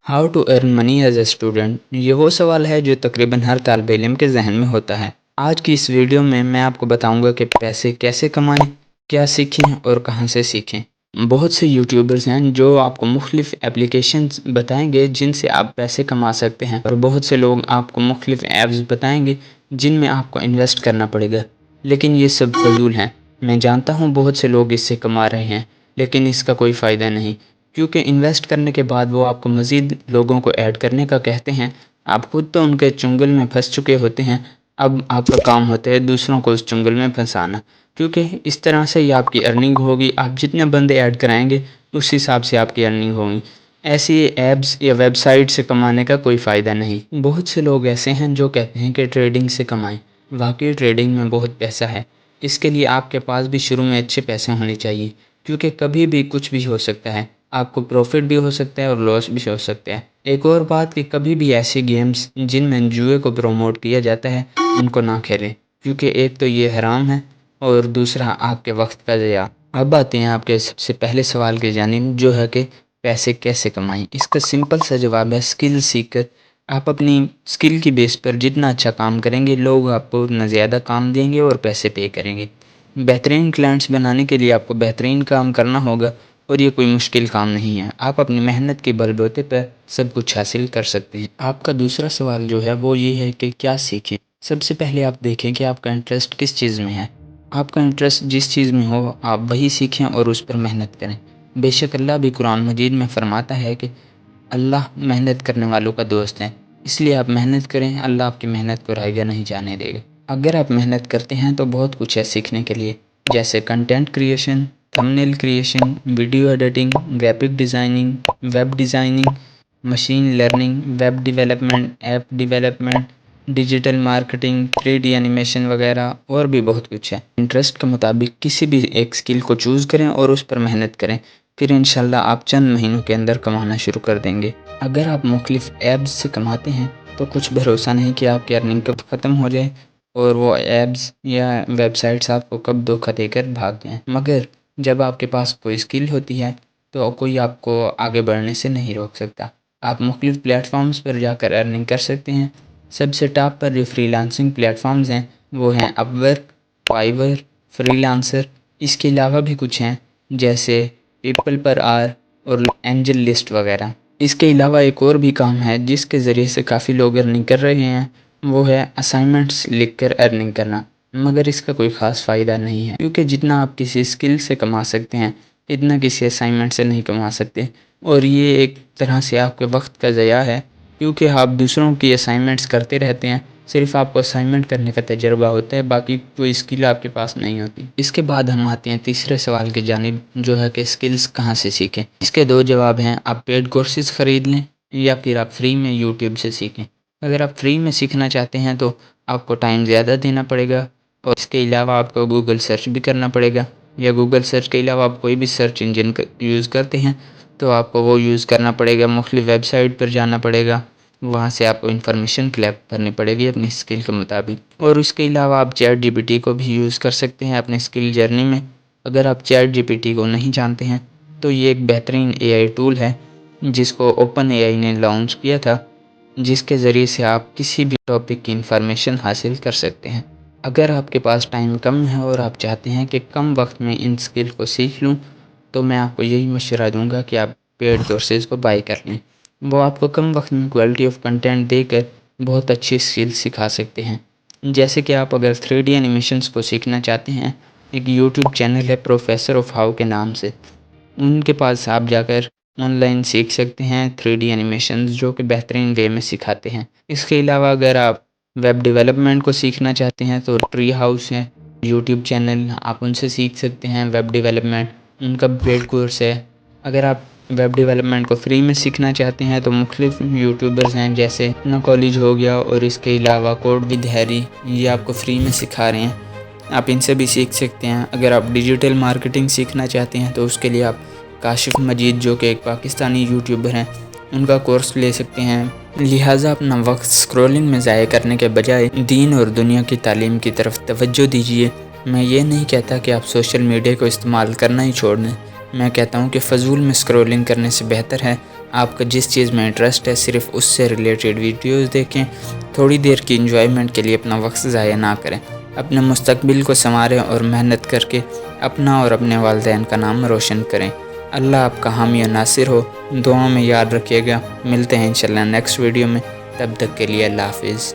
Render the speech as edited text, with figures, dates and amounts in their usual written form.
How to earn money as a student, یہ وہ سوال ہے جو تقریباً ہر طالب علم کے ذہن میں ہوتا ہے۔ آج کی اس ویڈیو میں آپ کو بتاؤں گا کہ پیسے کیسے کمائیں، کیا سیکھیں اور کہاں سے سیکھیں۔ بہت سے یوٹیوبرز ہیں جو آپ کو مختلف اپلیکیشنز بتائیں گے جن سے آپ پیسے کما سکتے ہیں، اور بہت سے لوگ آپ کو مختلف ایپس بتائیں گے جن میں آپ کو انویسٹ کرنا پڑے گا، لیکن یہ سب فضول ہیں۔ میں جانتا ہوں بہت سے لوگ اس سے کما رہے ہیں، لیکن اس کا کوئی فائدہ نہیں، کیونکہ انویسٹ کرنے کے بعد وہ آپ کو مزید لوگوں کو ایڈ کرنے کا کہتے ہیں۔ آپ خود تو ان کے چنگل میں پھنس چکے ہوتے ہیں، اب آپ کا کام ہوتا ہے دوسروں کو اس چنگل میں پھنسانا، کیونکہ اس طرح سے ہی آپ کی ارننگ ہوگی۔ آپ جتنے بندے ایڈ کرائیں گے اس حساب سے آپ کی ارننگ ہوگی۔ ایسی ایپس یا ویب سائٹ سے کمانے کا کوئی فائدہ نہیں۔ بہت سے لوگ ایسے ہیں جو کہتے ہیں کہ ٹریڈنگ سے کمائیں، واقعی ٹریڈنگ میں بہت پیسہ ہے۔ اس کے لیے آپ کے پاس بھی شروع میں اچھے پیسے ہونے چاہیے، کیونکہ کبھی بھی کچھ بھی ہو سکتا ہے۔ آپ کو پروفٹ بھی ہو سکتا ہے اور لاس بھی ہو سکتا ہے۔ ایک اور بات کہ کبھی بھی ایسی گیمز جن میں جوئے کو پروموٹ کیا جاتا ہے ان کو نہ کھیلیں، کیونکہ ایک تو یہ حرام ہے اور دوسرا آپ کے وقت کا ضیاع۔ اب آتے ہیں آپ کے سب سے پہلے سوال کی جانب، جو ہے کہ پیسے کیسے کمائیں۔ اس کا سمپل سا جواب ہے اسکل سیکھ کر۔ آپ اپنی اسکل کی بیس پر جتنا اچھا کام کریں گے، لوگ آپ کو اتنا زیادہ کام دیں گے اور پیسے پے کریں گے۔ بہترین کلائنٹس بنانے کے لیے آپ کو بہترین کام کرنا ہوگا، اور یہ کوئی مشکل کام نہیں ہے۔ آپ اپنی محنت کے بل بوتے پر سب کچھ حاصل کر سکتے ہیں۔ آپ کا دوسرا سوال جو ہے وہ یہ ہے کہ کیا سیکھیں۔ سب سے پہلے آپ دیکھیں کہ آپ کا انٹرسٹ کس چیز میں ہے۔ آپ کا انٹرسٹ جس چیز میں ہو آپ وہی سیکھیں اور اس پر محنت کریں۔ بے شک اللہ بھی قرآن مجید میں فرماتا ہے کہ اللہ محنت کرنے والوں کا دوست ہے، اس لیے آپ محنت کریں، اللہ آپ کی محنت کو رائیگاں نہیں جانے دے گا۔ اگر آپ محنت کرتے ہیں تو بہت کچھ ہے سیکھنے کے لیے، جیسے content creation, تھمبنیل creation, video editing, graphic designing, web designing, machine learning, web development, app development, digital marketing, 3D animation وغیرہ، اور بھی بہت کچھ ہے۔ انٹرسٹ کے مطابق کسی بھی ایک سکل کو چوز کریں اور اس پر محنت کریں، پھر انشاءاللہ آپ چند مہینوں کے اندر کمانا شروع کر دیں گے۔ اگر آپ مختلف ایپس سے کماتے ہیں تو کچھ بھروسہ نہیں کہ آپ کی ارننگ کب ختم ہو جائے اور وہ ایپس یا ویب سائٹس آپ کو کب دھوکہ دے کر بھاگ جائیں، مگر جب آپ کے پاس کوئی اسکل ہوتی ہے تو کوئی آپ کو آگے بڑھنے سے نہیں روک سکتا۔ آپ مختلف پلیٹ فارمز پر جا کر ارننگ کر سکتے ہیں۔ سب سے ٹاپ پر جو فری لانسنگ پلیٹ فارمز ہیں وہ ہیں اپ ورک، فائیور، فری لانسر۔ اس کے علاوہ بھی کچھ ہیں جیسے پیپل پر آر اور اینجل لسٹ وغیرہ۔ اس کے علاوہ ایک اور بھی کام ہے جس کے ذریعے سے کافی لوگ ارننگ کر رہے ہیں، وہ ہے اسائنمنٹس لکھ کر ارننگ کرنا، مگر اس کا کوئی خاص فائدہ نہیں ہے، کیونکہ جتنا آپ کسی اسکل سے کما سکتے ہیں اتنا کسی اسائنمنٹ سے نہیں کما سکتے، اور یہ ایک طرح سے آپ کے وقت کا ضیاع ہے، کیونکہ آپ دوسروں کی اسائنمنٹس کرتے رہتے ہیں، صرف آپ کو اسائنمنٹ کرنے کا تجربہ ہوتا ہے، باقی کوئی اسکل آپ کے پاس نہیں ہوتی۔ اس کے بعد ہم آتے ہیں تیسرے سوال کی جانب، جو ہے کہ اسکلز کہاں سے سیکھیں۔ اس کے دو جواب ہیں، آپ پیڈ کورسز خرید لیں یا پھر آپ فری میں یوٹیوب سے سیکھیں۔ اگر آپ فری میں سیکھنا چاہتے ہیں تو آپ کو ٹائم زیادہ دینا پڑے گا، اور اس کے علاوہ آپ کو گوگل سرچ بھی کرنا پڑے گا، یا گوگل سرچ کے علاوہ آپ کوئی بھی سرچ انجن یوز کرتے ہیں تو آپ کو وہ یوز کرنا پڑے گا۔ مختلف ویب سائٹ پر جانا پڑے گا، وہاں سے آپ کو انفارمیشن کلیکٹ کرنی پڑے گی اپنی اسکل کے مطابق، اور اس کے علاوہ آپ چیٹ جی پی ٹی کو بھی یوز کر سکتے ہیں اپنی اسکل جرنی میں۔ اگر آپ چیٹ جی پی ٹی کو نہیں جانتے ہیں تو یہ ایک بہترین اے آئی ٹول ہے جس کو اوپن اے آئی نے لانچ کیا تھا، جس کے ذریعے سے آپ کسی بھی ٹاپک کی انفارمیشن حاصل کر سکتے ہیں۔ اگر آپ کے پاس ٹائم کم ہے اور آپ چاہتے ہیں کہ کم وقت میں ان اسکل کو سیکھ لوں، تو میں آپ کو یہی مشورہ دوں گا کہ آپ پیڈ کورسز کو بائی کر لیں۔ وہ آپ کو کم وقت میں کوالٹی آف کنٹینٹ دے کر بہت اچھی اسکل سکھا سکتے ہیں۔ جیسے کہ آپ اگر 3D اینیمیشنز کو سیکھنا چاہتے ہیں، ایک یوٹیوب چینل ہے پروفیسر آف ہاؤ کے نام سے، ان کے پاس آپ جا کر آن لائن سیکھ سکتے ہیں 3D اینیمیشنز، جو کہ بہترین وے میں سکھاتے ہیں۔ اس کے علاوہ اگر آپ ویب ڈیولپمنٹ کو سیکھنا چاہتے ہیں تو ٹری ہاؤس ہے یوٹیوب چینل، آپ ان سے سیکھ سکتے ہیں ویب ڈیولپمنٹ، ان کا پیڈ کورس ہے۔ اگر آپ ویب ڈیولپمنٹ کو فری میں سیکھنا چاہتے ہیں تو مختلف یوٹیوبرز ہیں جیسے اپنا کالج ہو گیا، اور اس کے علاوہ کوڈ ود ہیری، یہ آپ کو فری میں سکھا رہے ہیں، آپ ان سے بھی سیکھ سکتے ہیں۔ اگر آپ ڈیجیٹل مارکیٹنگ سیکھنا چاہتے ہیں تو اس کے لیے آپ کاشف مجید، جو کہ ایک پاکستانی یوٹیوبر ہیں، ان کا کورس لے سکتے ہیں۔ لہٰذا اپنا وقت اسکرولنگ میں ضائع کرنے کے بجائے دین اور دنیا کی تعلیم کی طرف توجہ دیجیے۔ میں یہ نہیں کہتا کہ آپ سوشل میڈیا کو استعمال کرنا ہی چھوڑ دیں، میں کہتا ہوں کہ فضول میں اسکرولنگ کرنے سے بہتر ہے آپ کا جس چیز میں انٹرسٹ ہے صرف اس سے ریلیٹڈ ویڈیوز دیکھیں، تھوڑی دیر کی انجوائمنٹ کے لیے اپنا وقت ضائع نہ کریں، اپنے مستقبل کو سنواریں اور محنت کر کے اپنا اور اپنے والدین کا نام روشن کریں۔ اللہ آپ کا حامی و ناصر ہو، دعاؤں میں یاد رکھیے گا۔ ملتے ہیں انشاءاللہ نیکسٹ ویڈیو میں، تب تک کے لیے اللہ حافظ۔